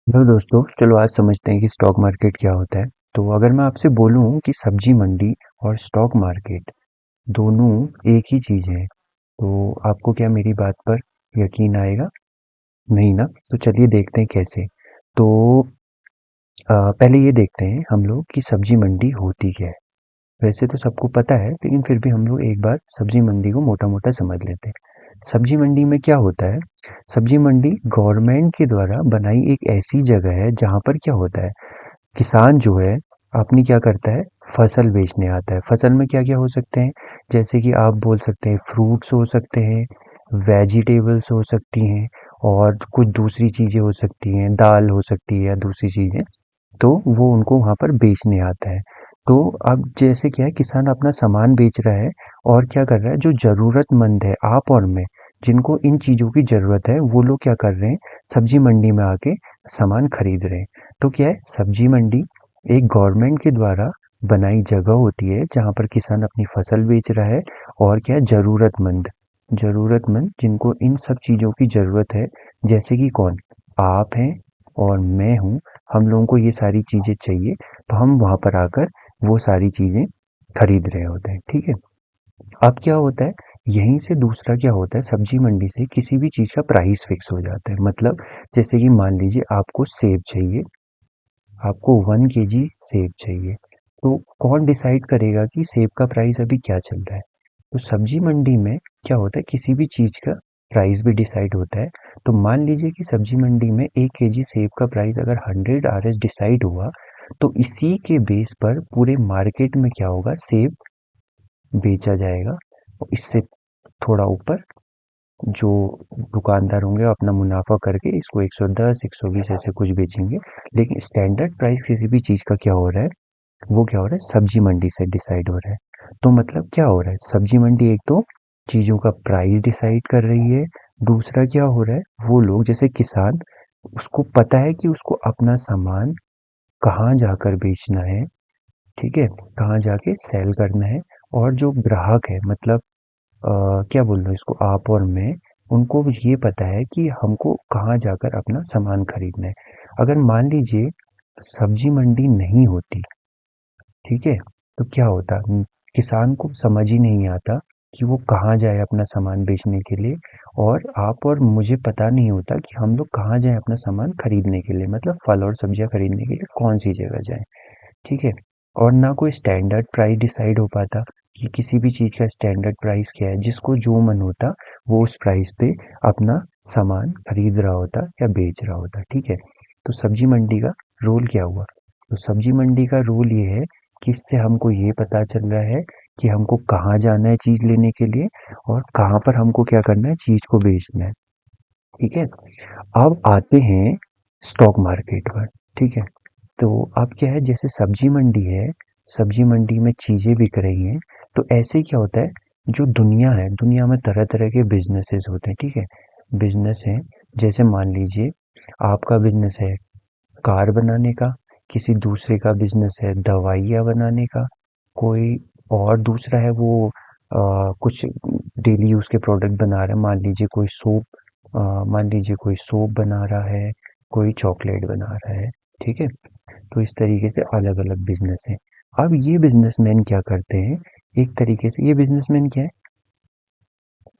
Hello दोस्तों, चलो आज समझते हैं कि स्टॉक मार्केट क्या होता है। तो अगर मैं आपसे बोलूं कि सब्जी मंडी और स्टॉक मार्केट दोनों एक ही चीज़ है, तो आपको क्या मेरी बात पर यकीन आएगा? नहीं ना? तो चलिए देखते हैं कैसे। तो पहले ये देखते हैं हम लोग कि सब्जी मंडी होती क्या है। वैसे तो सबको पता है, लेकिन फिर भी हम लोग एक बार सब्जी मंडी को मोटा मोटा समझ लेते हैं। सब्जी मंडी में क्या होता है? सब्जी मंडी गवर्नमेंट के द्वारा बनाई एक ऐसी जगह है जहाँ पर क्या होता है, किसान जो है अपनी क्या करता है, फसल बेचने आता है। फसल में क्या क्या हो सकते हैं? जैसे कि आप बोल सकते हैं फ्रूट्स हो सकते हैं, वेजिटेबल्स हो सकती हैं, और कुछ दूसरी चीज़ें हो सकती हैं, दाल हो सकती है या दूसरी चीज़ें। तो वो उनको वहाँ पर बेचने आता है। तो अब जैसे क्या है, किसान अपना सामान बेच रहा है और क्या कर रहा है, जो ज़रूरतमंद है आप और मैं, जिनको इन चीज़ों की ज़रूरत है, वो लोग क्या कर रहे हैं, सब्जी मंडी में आके सामान खरीद रहे हैं। तो क्या है, सब्जी मंडी एक गवर्नमेंट के द्वारा बनाई जगह होती है जहाँ पर किसान अपनी फसल बेच रहा है। और क्या है, ज़रूरतमंद ज़रूरतमंद जिनको इन सब चीज़ों की ज़रूरत है, जैसे कि कौन, आप हैं और मैं हूँ, हम लोगों को ये सारी चीज़ें चाहिए, तो हम वहाँ पर आकर वो सारी चीज़ें खरीद रहे होते हैं। ठीक है। अब क्या होता है, यहीं से दूसरा क्या होता है, सब्जी मंडी से किसी भी चीज़ का प्राइस फिक्स हो जाता है। मतलब जैसे कि मान लीजिए आपको सेब चाहिए, आपको 1 केजी सेब चाहिए। तो कौन डिसाइड करेगा कि सेब का प्राइस अभी क्या चल रहा है? तो सब्जी मंडी में क्या होता है, किसी भी चीज़ का प्राइस भी डिसाइड होता है। तो मान लीजिए कि सब्जी मंडी में 1 केजी सेब का प्राइस अगर 100 RS डिसाइड हुआ, तो इसी के बेस पर पूरे मार्केट में क्या होगा, सेब बेचा जाएगा। और इससे थोड़ा ऊपर जो दुकानदार होंगे अपना मुनाफा करके इसको 110 120 ऐसे कुछ बेचेंगे। लेकिन स्टैंडर्ड प्राइस किसी भी चीज़ का क्या हो रहा है, वो क्या हो रहा है, सब्जी मंडी से डिसाइड हो रहा है। तो मतलब क्या हो रहा है, सब्जी मंडी एक तो चीज़ों का प्राइस डिसाइड कर रही है। दूसरा क्या हो रहा है, वो लोग जैसे किसान, उसको पता है कि उसको अपना सामान कहाँ जाकर बेचना है। ठीक है, कहाँ जाके सेल करना है। और जो ग्राहक है, मतलब क्या बोल रहे हैं इसको, आप और मैं, उनको ये पता है कि हमको कहाँ जाकर अपना सामान खरीदना है। अगर मान लीजिए सब्जी मंडी नहीं होती, ठीक है, तो क्या होता, किसान को समझ ही नहीं आता कि वो कहाँ जाए अपना सामान बेचने के लिए। और आप और मुझे पता नहीं होता कि हम लोग कहाँ जाए अपना सामान खरीदने के लिए, मतलब फल और सब्जियां खरीदने के लिए कौन सी जगह जाए। ठीक है। और ना कोई स्टैंडर्ड प्राइस डिसाइड हो पाता कि किसी भी चीज़ का स्टैंडर्ड प्राइस क्या है, जिसको जो मन होता वो उस प्राइस पे अपना सामान खरीद रहा होता या बेच रहा होता। ठीक है। तो सब्जी मंडी का रोल क्या हुआ? तो सब्जी मंडी का रोल ये है कि इससे हमको ये पता चल रहा है कि हमको कहाँ जाना है चीज़ लेने के लिए, और कहाँ पर हमको क्या करना है, चीज़ को बेचना है। ठीक है। अब आते हैं स्टॉक मार्केट पर। ठीक है। तो अब क्या है, जैसे सब्जी मंडी है, सब्जी मंडी में चीज़ें बिक रही हैं। तो ऐसे क्या होता है, जो दुनिया है, दुनिया में तरह तरह के बिजनेसेस होते हैं। ठीक है। बिजनेस है, जैसे मान लीजिए आपका बिजनेस है कार बनाने का, किसी दूसरे का बिजनेस है दवाइयाँ बनाने का, कोई और दूसरा है वो कुछ डेली यूज़ के प्रोडक्ट बना रहा है। मान लीजिए कोई सोप, मान लीजिए कोई सोप बना रहा है, कोई चॉकलेट बना रहा है। ठीक है। तो इस तरीके से अलग अलग बिजनेस हैं। अब ये बिजनेसमैन क्या करते हैं, एक तरीके से ये बिजनेसमैन क्या है,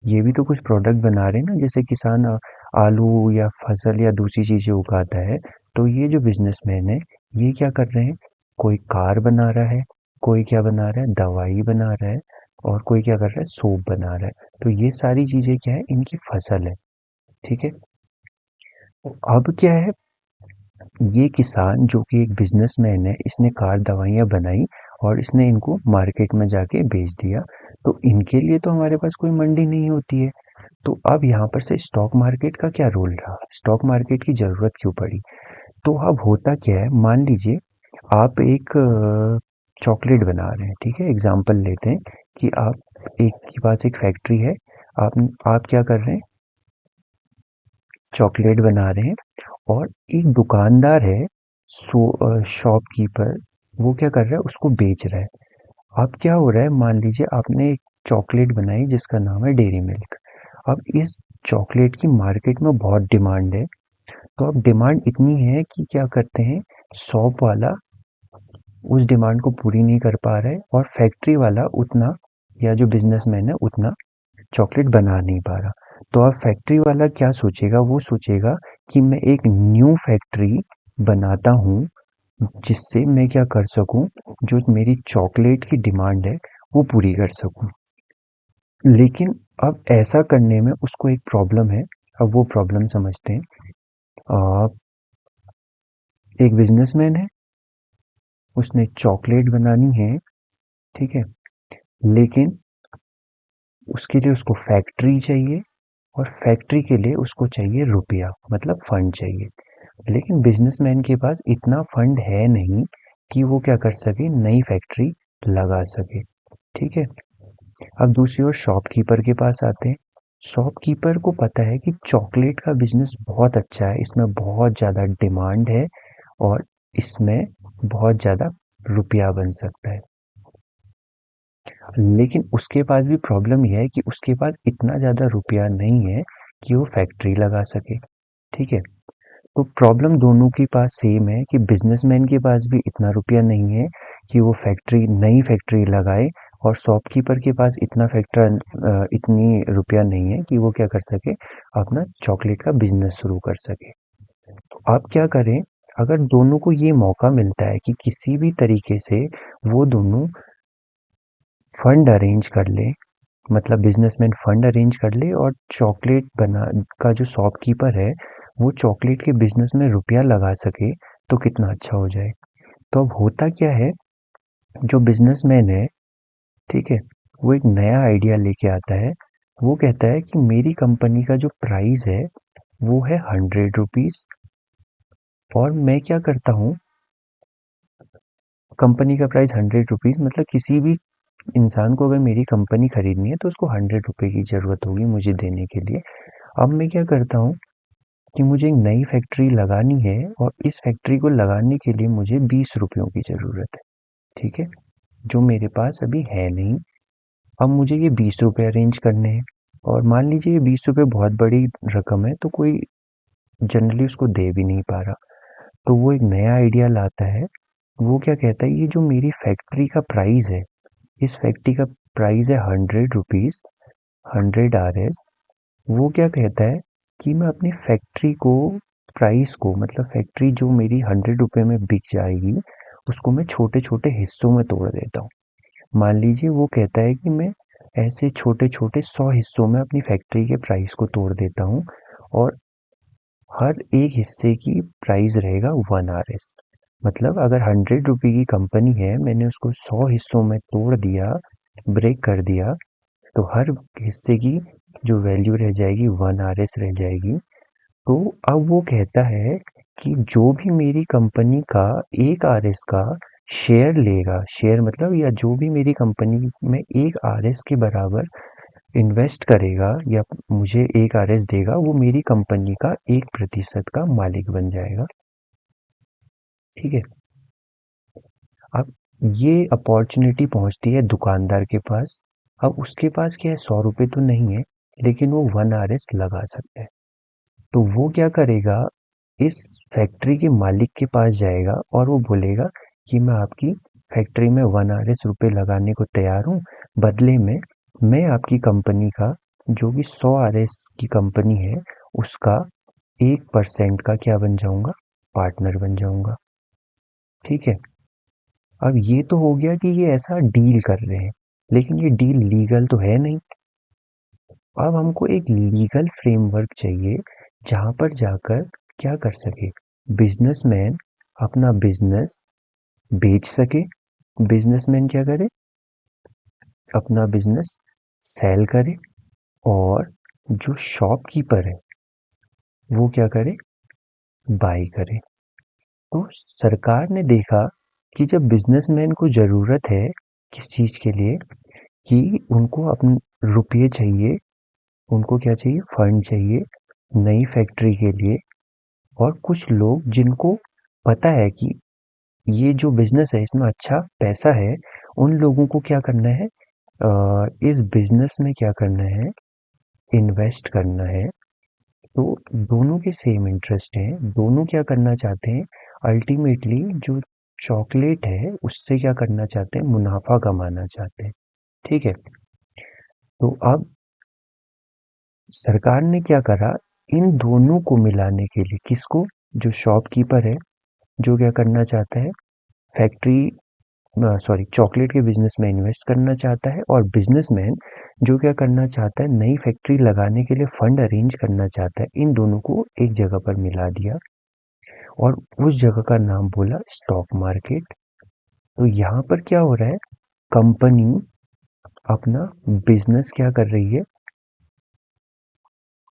ये भी तो कुछ प्रोडक्ट बना रहे हैं ना। जैसे किसान आलू या फसल या दूसरी चीजें उगाता है, तो ये जो बिजनेसमैन है, ये क्या कर रहे हैं, कोई कार बना रहा है, कोई क्या बना रहा है, दवाई बना रहा है, और कोई क्या कर रहा है, सोप बना रहा है। तो ये सारी चीजें क्या है, इनकी फसल है। ठीक है। तो अब क्या है, ये किसान जो कि एक बिजनेसमैन है, इसने कार दवाइयाँ बनाई और इसने इनको मार्केट में जाके बेच दिया। तो इनके लिए तो हमारे पास कोई मंडी नहीं होती है। तो अब यहाँ पर से स्टॉक मार्केट का क्या रोल रहा, स्टॉक मार्केट की ज़रूरत क्यों पड़ी? तो अब होता क्या है, मान लीजिए आप एक चॉकलेट बना रहे हैं। ठीक है, एग्जाम्पल लेते हैं कि आप एक के पास एक फैक्ट्री है, आप क्या कर रहे हैं, चॉकलेट बना रहे हैं। और एक दुकानदार है, शॉपकीपर, वो क्या कर रहा है, उसको बेच रहा है। अब क्या हो रहा है, मान लीजिए आपने एक चॉकलेट बनाई जिसका नाम है डेयरी मिल्क। अब इस चॉकलेट की मार्केट में बहुत डिमांड है। तो अब डिमांड इतनी है कि क्या करते हैं, शॉप वाला उस डिमांड को पूरी नहीं कर पा रहा है और फैक्ट्री वाला उतना, या जो बिजनेसमैन है उतना चॉकलेट बना नहीं पा रहा। तो अब फैक्ट्री वाला क्या सोचेगा, वो सोचेगा कि मैं एक न्यू फैक्ट्री बनाता हूँ जिससे मैं क्या कर सकूँ, जो मेरी चॉकलेट की डिमांड है वो पूरी कर सकूँ। लेकिन अब ऐसा करने में उसको एक प्रॉब्लम है। अब वो प्रॉब्लम समझते हैं। आ, एक बिजनेसमैन है, उसने चॉकलेट बनानी है, ठीक है, लेकिन उसके लिए उसको फैक्ट्री चाहिए, और फैक्ट्री के लिए उसको चाहिए रुपया, मतलब फंड चाहिए। लेकिन बिजनेसमैन के पास इतना फंड है नहीं कि वो क्या कर सके, नई फैक्ट्री लगा सके। ठीक है। अब दूसरी ओर शॉपकीपर के पास आते हैं। शॉपकीपर को पता है कि चॉकलेट का बिजनेस बहुत अच्छा है, इसमें बहुत ज़्यादा डिमांड है और इसमें बहुत ज़्यादा रुपया बन सकता है। लेकिन उसके पास भी प्रॉब्लम यह है कि उसके पास इतना ज़्यादा रुपया नहीं है कि वो फैक्ट्री लगा सके। ठीक है। तो प्रॉब्लम दोनों के पास सेम है कि बिजनेसमैन के पास भी इतना रुपया नहीं है कि वो फैक्ट्री, नई फैक्ट्री लगाए, और शॉपकीपर के पास इतनी रुपया नहीं है कि वो क्या कर सके, अपना चॉकलेट का बिजनेस शुरू कर सके। तो आप क्या करें, अगर दोनों को ये मौका मिलता है कि किसी भी तरीके से वो दोनों फंड अरेंज कर ले, मतलब बिजनेसमैन फंड अरेंज कर ले और चॉकलेट बना का जो शॉपकीपर है वो चॉकलेट के बिजनेस में रुपया लगा सके, तो कितना अच्छा हो जाए। तो अब होता क्या है, जो बिजनेसमैन है, ठीक है, वो एक नया आइडिया लेके आता है। वो कहता है कि मेरी कंपनी का जो प्राइस है वो है 100 रुपीज़, और मैं क्या करता हूँ, कंपनी का प्राइस 100 रुपीज़, मतलब किसी भी इंसान को अगर मेरी कंपनी खरीदनी है तो उसको 100 रुपये की ज़रूरत होगी मुझे देने के लिए। अब मैं क्या करता हूँ कि मुझे एक नई फैक्ट्री लगानी है, और इस फैक्ट्री को लगाने के लिए मुझे 20 रुपयों की ज़रूरत है। ठीक है, जो मेरे पास अभी है नहीं। अब मुझे ये 20 रुपये अरेंज करने हैं, और मान लीजिए ये 20 रुपये बहुत बड़ी रकम है तो कोई जनरली उसको दे भी नहीं पा रहा। तो वो एक नया आइडिया लाता है। वो क्या कहता है, ये जो मेरी फैक्ट्री का प्राइस है, इस फैक्ट्री का प्राइस है 100 रुपीज़, 100 RS। वो क्या कहता है कि मैं अपनी फैक्ट्री को, प्राइस को, मतलब फैक्ट्री जो मेरी 100 रुपये में बिक जाएगी उसको मैं छोटे छोटे हिस्सों में तोड़ देता हूँ। मान लीजिए वो कहता है कि मैं ऐसे छोटे छोटे 100 हिस्सों में अपनी फैक्ट्री के प्राइस को तोड़ देता हूँ, और हर एक हिस्से की प्राइस रहेगा 1 RS। मतलब अगर 100 रुपये की कंपनी है, मैंने उसको 100 हिस्सों में तोड़ दिया, ब्रेक कर दिया, तो हर हिस्से की जो वैल्यू रह जाएगी 1 RS रह जाएगी। तो अब वो कहता है कि जो भी मेरी कंपनी का 1 RS का शेयर लेगा, शेयर मतलब, या जो भी मेरी कंपनी में 1 RS के बराबर इन्वेस्ट करेगा या मुझे 1 RS देगा, वो मेरी कंपनी का 1% का मालिक बन जाएगा। ठीक है। अब ये अपॉर्चुनिटी पहुंचती है दुकानदार के पास। अब उसके पास क्या है, 100 रुपये तो नहीं है, लेकिन वो 1 RS लगा सकता है। तो वो क्या करेगा, इस फैक्ट्री के मालिक के पास जाएगा और वो बोलेगा कि मैं आपकी फैक्ट्री में 1 RS रुपये लगाने को तैयार हूँ। बदले में मैं आपकी कंपनी का, जो कि 100 RS की कंपनी है, उसका 1% का क्या बन जाऊंगा, पार्टनर बन जाऊंगा। ठीक है। अब ये तो हो गया कि ये ऐसा डील कर रहे हैं, लेकिन ये डील लीगल तो है नहीं। अब हमको एक लीगल फ्रेमवर्क चाहिए जहां पर जाकर क्या कर सके, बिजनेसमैन अपना बिजनेस बेच सके। बिजनेसमैन क्या करे, अपना बिजनेस सेल करे, और जो शॉपकीपर है वो क्या करे, बाई करे। तो सरकार ने देखा कि जब बिजनेसमैन को ज़रूरत है किस चीज़ के लिए, कि उनको अपन रुपये चाहिए, उनको क्या चाहिए, फंड चाहिए नई फैक्ट्री के लिए, और कुछ लोग जिनको पता है कि ये जो बिजनेस है इसमें अच्छा पैसा है, उन लोगों को क्या करना है, इस बिजनेस में क्या करना है, इन्वेस्ट करना है। तो दोनों के सेम इंटरेस्ट हैं, दोनों क्या करना चाहते हैं, अल्टीमेटली जो चॉकलेट है उससे क्या करना चाहते हैं, मुनाफा कमाना चाहते हैं। ठीक है। तो अब सरकार ने क्या करा, इन दोनों को मिलाने के लिए, किसको, जो शॉपकीपर है, जो क्या करना चाहता है, फैक्ट्री सॉरी चॉकलेट के बिजनेस में इन्वेस्ट करना चाहता है, और बिजनेसमैन जो क्या करना चाहता है, नई फैक्ट्री लगाने के लिए फंड अरेंज करना चाहता है, इन दोनों को एक जगह पर मिला दिया और उस जगह का नाम बोला स्टॉक मार्केट। तो यहाँ पर क्या हो रहा है, कंपनी अपना बिजनेस क्या कर रही है,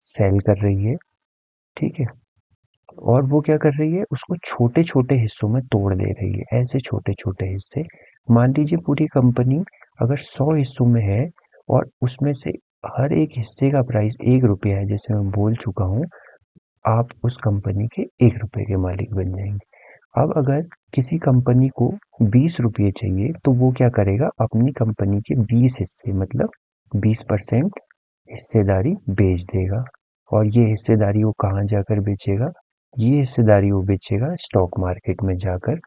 सेल कर रही है। ठीक है। और वो क्या कर रही है, उसको छोटे छोटे हिस्सों में तोड़ दे रही है, ऐसे छोटे छोटे हिस्से। मान लीजिए पूरी कंपनी अगर 100 हिस्सों में है और उसमें से हर एक हिस्से का प्राइस 1 रुपया है, जैसे मैं बोल चुका हूँ, आप उस कंपनी के 1 रुपए के मालिक बन जाएंगे। अब अगर किसी कंपनी को 20 रुपये चाहिए तो वो क्या करेगा, अपनी कंपनी के 20 हिस्से मतलब 20% हिस्सेदारी बेच देगा। और ये हिस्सेदारी वो कहाँ जाकर बेचेगा, ये हिस्सेदारी वो बेचेगा स्टॉक मार्केट में जाकर।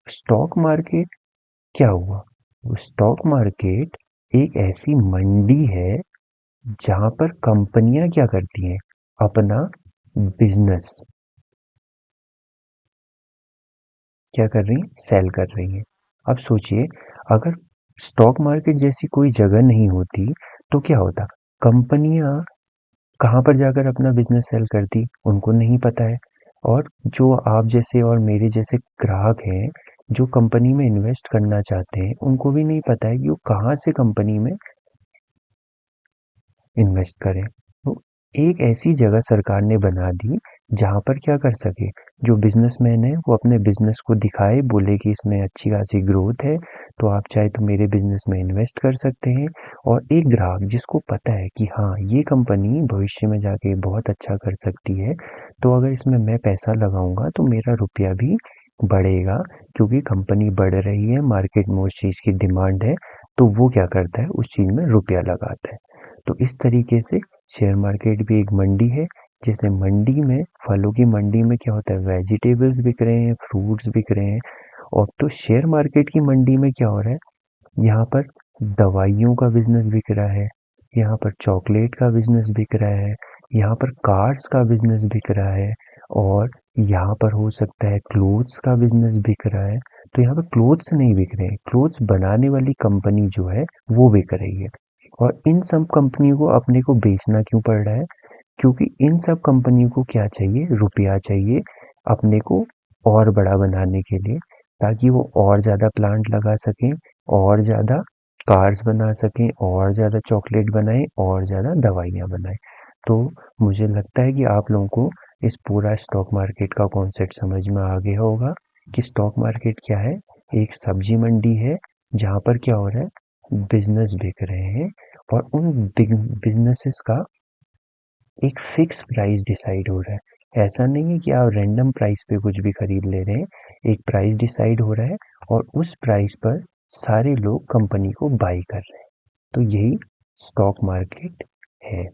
स्टॉक मार्केट क्या हुआ, स्टॉक मार्केट एक ऐसी मंडी है जहां पर कंपनियां क्या करती हैं, अपना बिजनेस क्या कर रही हैं, सेल कर रही हैं। अब सोचिए, अगर स्टॉक मार्केट जैसी कोई जगह नहीं होती तो क्या होता, कंपनियां कहाँ पर जाकर अपना बिजनेस सेल करती, उनको नहीं पता है। और जो आप जैसे और मेरे जैसे ग्राहक हैं, जो कंपनी में इन्वेस्ट करना चाहते हैं, उनको भी नहीं पता है कि वो कहाँ से कंपनी में इन्वेस्ट करें। तो एक ऐसी जगह सरकार ने बना दी जहाँ पर क्या कर सके, जो बिजनेसमैन है वो अपने बिजनेस को दिखाए, बोले कि इसमें अच्छी खासी ग्रोथ है, तो आप चाहे तो मेरे बिजनेस में इन्वेस्ट कर सकते हैं। और एक ग्राहक जिसको पता है कि हाँ ये कंपनी भविष्य में जाके बहुत अच्छा कर सकती है, तो अगर इसमें मैं पैसा लगाऊंगा तो मेरा रुपया भी बढ़ेगा, क्योंकि कंपनी बढ़ रही है, मार्केट में उस चीज़ की डिमांड है, तो वो क्या करता है, उस चीज़ में रुपया लगाता है। तो इस तरीके से शेयर मार्केट भी एक मंडी है। जैसे मंडी में, फलों की मंडी में क्या होता है, वेजिटेबल्स बिक रहे हैं, फ्रूट्स बिक रहे हैं। और तो शेयर मार्केट की मंडी में क्या हो रहा है, यहाँ पर दवाइयों का बिजनेस बिक रहा है, यहाँ पर चॉकलेट का बिजनेस बिक रहा है, यहाँ पर कार्स का बिजनेस बिक रहा है, और यहाँ पर हो सकता है क्लोथ्स का बिजनेस बिक रहा है। तो यहाँ पर क्लोथ्स नहीं बिक रहे हैं, क्लोथ्स बनाने वाली कंपनी जो है वो बिक रही है। और इन सब कंपनियों को अपने को बेचना क्यों पड़ रहा है, क्योंकि इन सब कंपनियों को क्या चाहिए, रुपया चाहिए अपने को और बड़ा बनाने के लिए, ताकि वो और ज़्यादा प्लांट लगा सकें, और ज़्यादा कार्स बना सकें, और ज़्यादा चॉकलेट बनाएं, और ज़्यादा दवाइयाँ बनाएं। तो मुझे लगता है कि आप लोगों को इस पूरा स्टॉक मार्केट का कॉन्सेप्ट समझ में आ गया होगा कि स्टॉक मार्केट क्या है। एक सब्जी मंडी है जहाँ पर क्या हो रहा है, बिजनेस बिक रहे हैं, और उन बिजनेसेस का एक फिक्स प्राइस डिसाइड हो रहा है। ऐसा नहीं है कि आप रैंडम प्राइस पे कुछ भी खरीद ले रहे हैं, एक प्राइस डिसाइड हो रहा है और उस प्राइस पर सारे लोग कंपनी को बाई कर रहे हैं। तो यही स्टॉक मार्केट है।